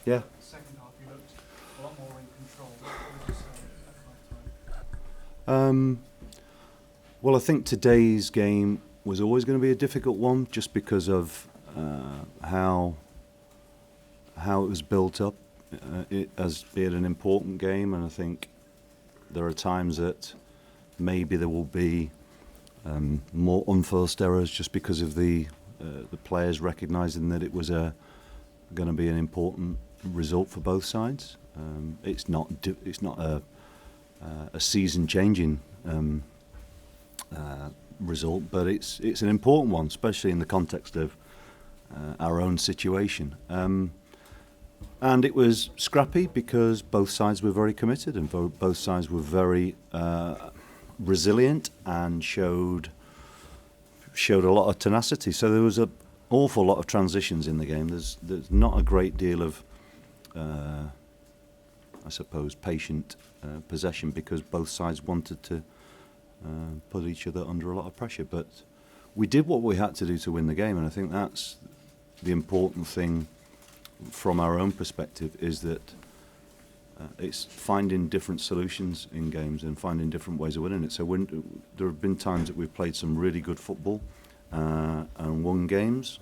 Yeah. Second half, you looked a lot more in control. What would you say at that time? Well, I think today's game was always going to be a difficult one, just because of how it was built up as being an important game, and I think there are times that maybe there will be more unforced errors just because of the players recognising that it was going to be an important result for both sides. It's not a season-changing result, but it's an important one, especially in the context of our own situation. And it was scrappy because both sides were very committed, and both sides were very resilient and showed a lot of tenacity. So there was an awful lot of transitions in the game. There's not a great deal of I suppose patient possession, because both sides wanted to put each other under a lot of pressure. But we did what we had to do to win the game, and I think that's the important thing from our own perspective, is that it's finding different solutions in games and finding different ways of winning it. So there have been times that we've played some really good football and won games,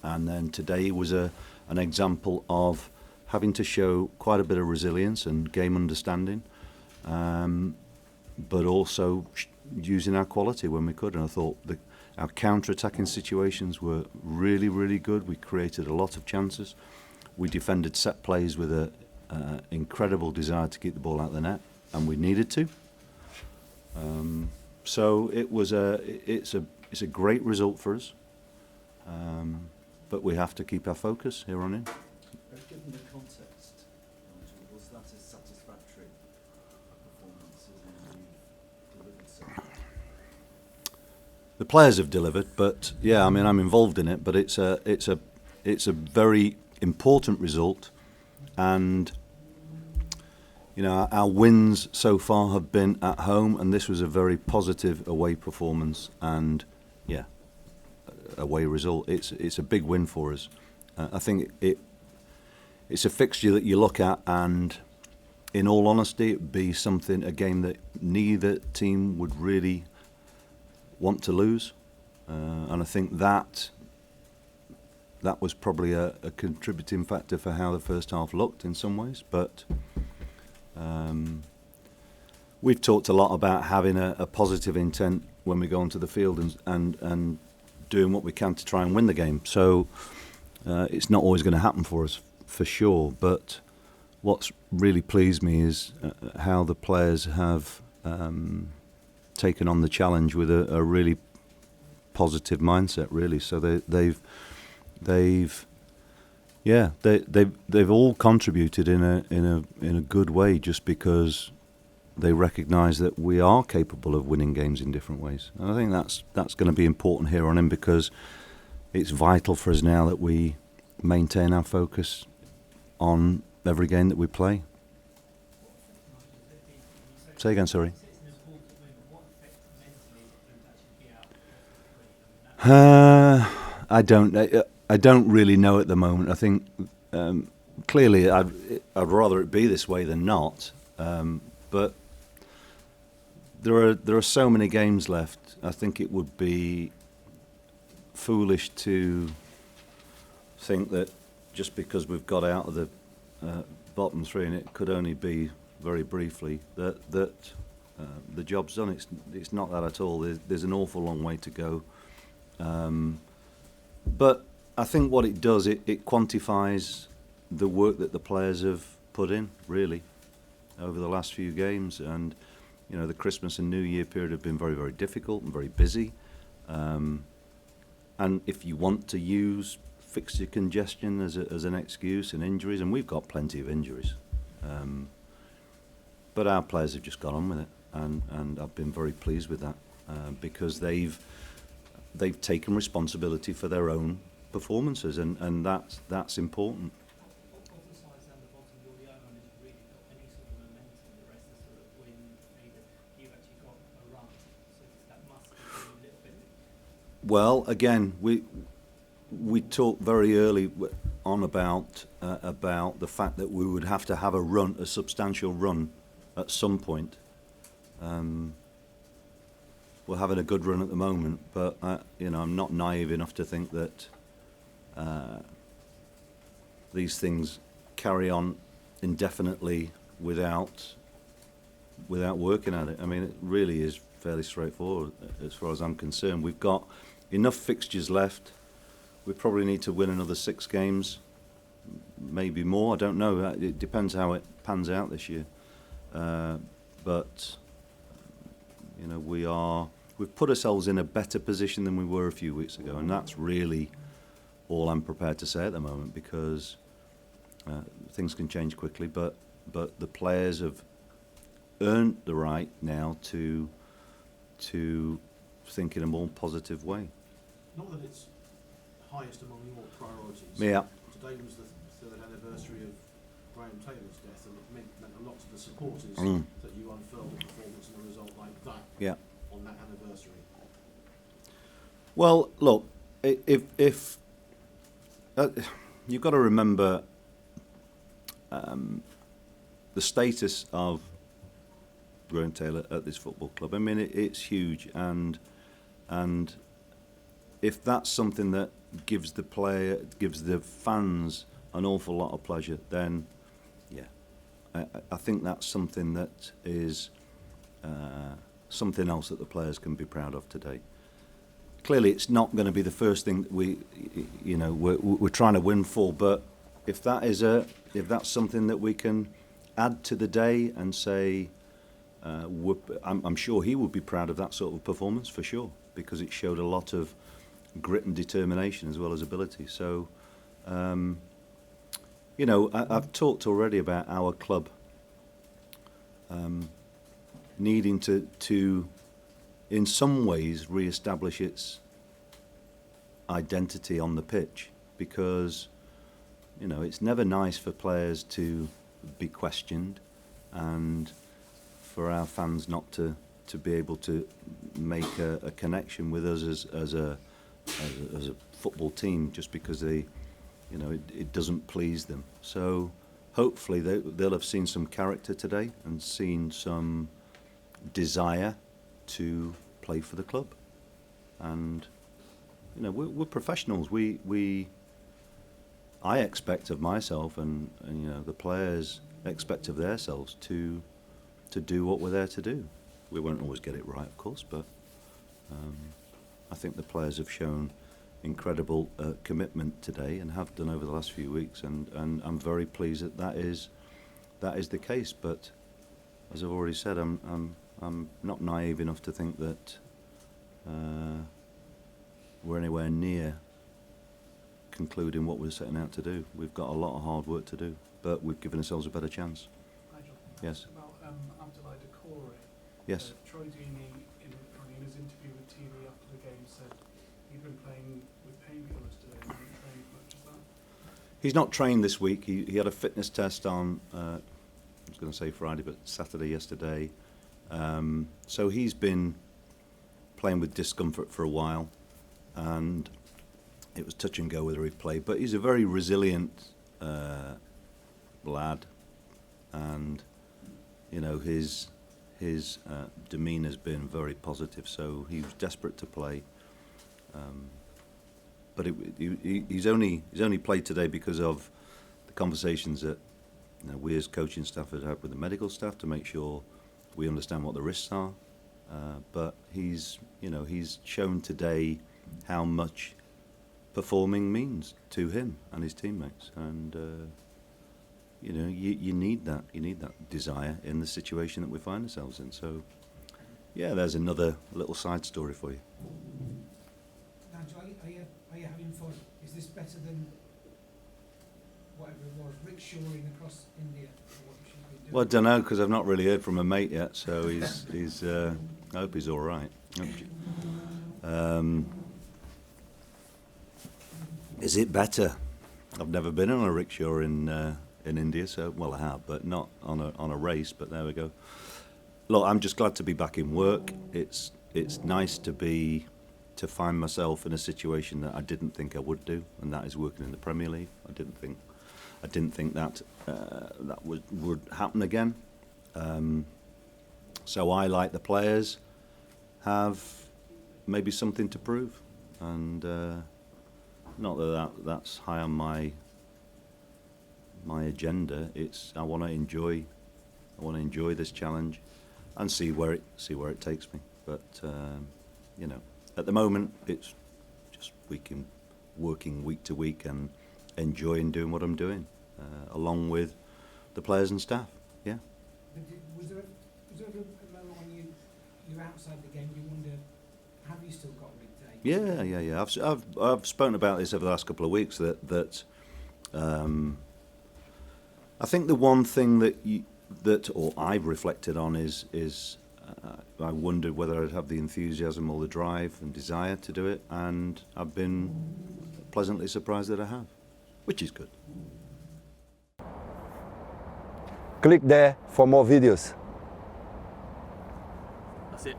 and then today was an example of having to show quite a bit of resilience and game understanding, but also using our quality when we could. And I thought our counter-attacking situations were really, really good. We created a lot of chances. We defended set plays with an incredible desire to keep the ball out of the net, and we needed to. So it's a great result for us, but we have to keep our focus here on in. Given the context, was that a satisfactory performance as you delivered so? The players have delivered, but yeah, I mean, I'm involved in it. But it's a very important result, and you know, our wins so far have been at home, and this was a very positive away performance, and yeah, away result. It's a big win for us. I think it's a fixture that you look at, and in all honesty, it'd be a game that neither team would really want to lose, and I think that was probably a contributing factor for how the first half looked in some ways. But we've talked a lot about having a positive intent when we go onto the field and doing what we can to try and win the game. So it's not always going to happen for us, for sure. But what's really pleased me is how the players have taken on the challenge with a really positive mindset, really. So they've all contributed in a good way, just because they recognise that we are capable of winning games in different ways. And I think that's going to be important here on in, because it's vital for us now that we maintain our focus on every game that we play. Say again, sorry. I don't really know at the moment. I think clearly I'd rather it be this way than not. But there are so many games left. I think it would be foolish to think that just because we've got out of the bottom three, and it could only be very briefly, that the job's done. It's not that at all. There's an awful long way to go. But I think what it does, it quantifies the work that the players have put in, really, over the last few games. And you know, the Christmas and New Year period have been very, very difficult and very busy. And if you want to use fixture congestion as an excuse, and injuries, and we've got plenty of injuries, but our players have just got on with it, and I've been very pleased with that, because they've taken responsibility for their own performances, and that's important. Well, again, we talked very early on about about the fact that we would have to have a run, a substantial run, at some point. We're having a good run at the moment, but I'm not naive enough to think that these things carry on indefinitely without working at it. I mean, it really is fairly straightforward as far as I'm concerned. We've got enough fixtures left. We probably need to win another 6 games, maybe more. I don't know. It depends how it pans out this year. But we've put ourselves in a better position than we were a few weeks ago, and that's really all I'm prepared to say at the moment, because things can change quickly. But the players have earned the right now to think in a more positive way. Not that it's highest among your priorities. Yeah. Today was the 3rd anniversary of Graham Taylor's death, and it meant a lot to the supporters that you unfurled a performance and a result like that on that anniversary. Well, look, if you've got to remember the status of Graham Taylor at this football club. I mean, it's huge, and if that's something that gives the fans an awful lot of pleasure, then I think that's something that is something else that the players can be proud of today. Clearly, it's not going to be the first thing that we're trying to win for, but if that's something that we can add to the day and say, I'm sure he would be proud of that sort of performance for sure, because it showed a lot of grit and determination as well as ability. So, I've talked already about our club needing to in some ways re-establish its identity on the pitch, because it's never nice for players to be questioned, and for our fans not to be able to make a connection with us as a football team just because it doesn't please them. So hopefully they'll have seen some character today and seen some desire to play for the club. And we're professionals. I expect of myself, and the players expect of themselves to do what we're there to do. We won't always get it right, of course, but I think the players have shown incredible commitment today and have done over the last few weeks, and I'm very pleased that is the case. But as I've already said, I'm not naive enough to think that we're anywhere near concluding what we're setting out to do. We've got a lot of hard work to do, but we've given ourselves a better chance. Nigel, Yes. about Abdoulaye Doucouré. Yes. Troy Deeney, in his interview with TV after the game, said he'd been playing with painkillers today and hadn't trained much. Is that? He's not trained this week. He had a fitness test on, I was going to say Friday, but Saturday yesterday. So he's been playing with discomfort for a while, and it was touch and go whether he'd play. But he's a very resilient lad, and his demeanour's been very positive. So he was desperate to play, but he's only played today because of the conversations that we as coaching staff have had with the medical staff to make sure we understand what the risks are. But he's shown today how much performing means to him and his teammates, and you need that desire in the situation that we find ourselves in. So there's another little side story for you. Nigel, are you having fun? Is this better than whatever it was, rickshawing across India? What you should be doing? Well, I don't know, because I've not really heard from a mate yet, so he's I hope he's all right. Is it better? I've never been on a rickshaw in India, so I have, but not on a race. But there we go. Look, I'm just glad to be back in work. It's nice to find myself in a situation that I didn't think I would do, and that is working in the Premier League. I I didn't think that would happen again. So I, like the players, have maybe something to prove, and not that's high on my agenda. It's I want to enjoy this challenge and see where it takes me. But you know, at the moment it's just working week to week and enjoying doing what I'm doing, along with the players and staff. Yeah. But was there ever a moment when you're outside the game, you wonder, have you still got rig day? Yeah. I've spoken about this over the last couple of weeks. That I think the one thing that I've reflected on is I wondered whether I'd have the enthusiasm or the drive and desire to do it, and I've been pleasantly surprised that I have, which is good. Click there for more videos. That's it.